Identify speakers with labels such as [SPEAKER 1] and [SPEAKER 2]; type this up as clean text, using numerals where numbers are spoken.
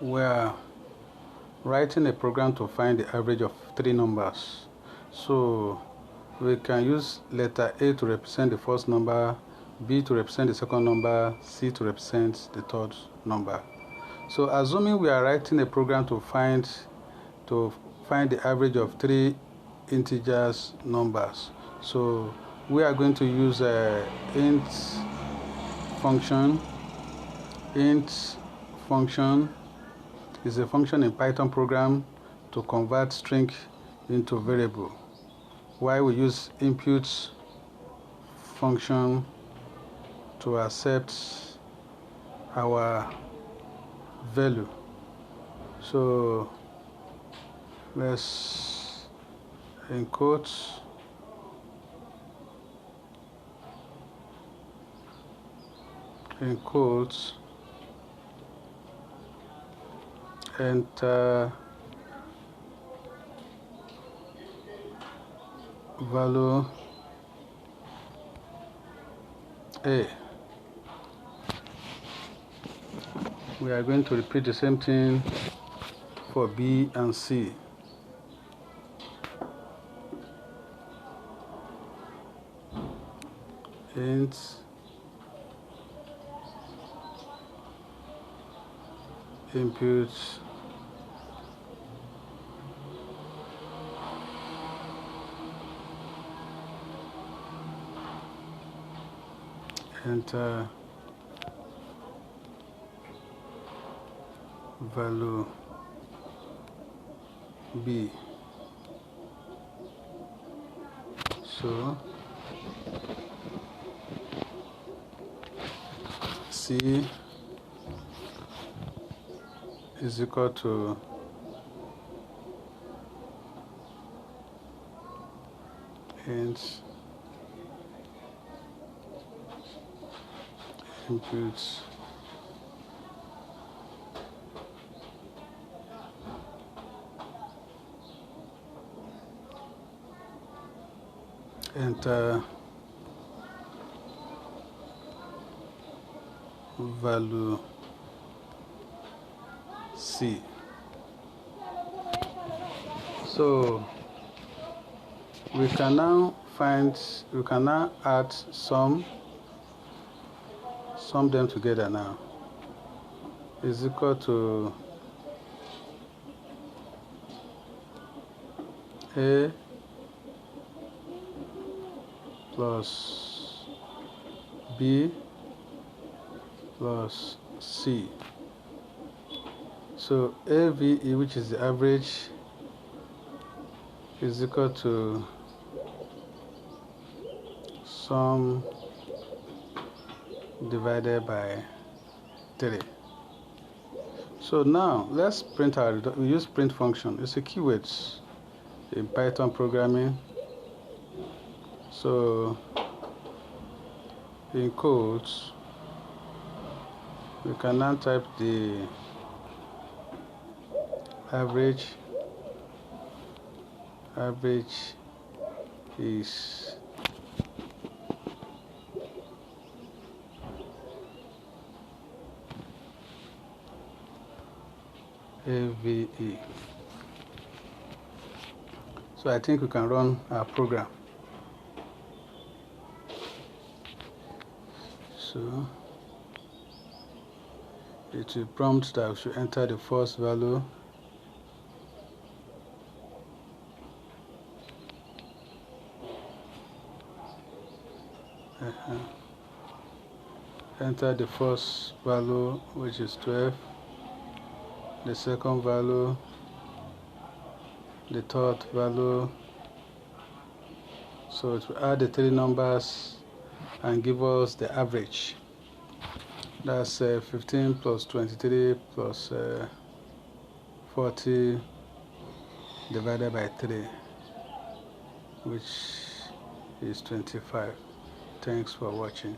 [SPEAKER 1] we're writing a program to find the average of three numbers. So we can use letter A to represent the first number, B to represent the second number, C to represent the third number. So assuming we are writing a program to find the average of three integers numbers, so we are going to use a int function. Int function is a function in Python program to convert string into variable, while we use input function to accept our value. So let's in quotes enter value A. We are going to repeat the same thing for B and C. Int input enter value B. So C is equal to int input enter value C. So we can now add sum them together now is equal to A plus B plus C. So AVE, which is the average, is equal to sum divided by 3. So now let's print we use print function. It's a keywords in Python programming. So in quotes we can now type the average is AVE. So I think we can run our program. So it will prompt that we should enter the first value. Enter the first value, which is 12, the second value, the third value. So it will add the three numbers and give us the average. That's 15 plus 23 plus 40 divided by 3, which is 25. Thanks for watching.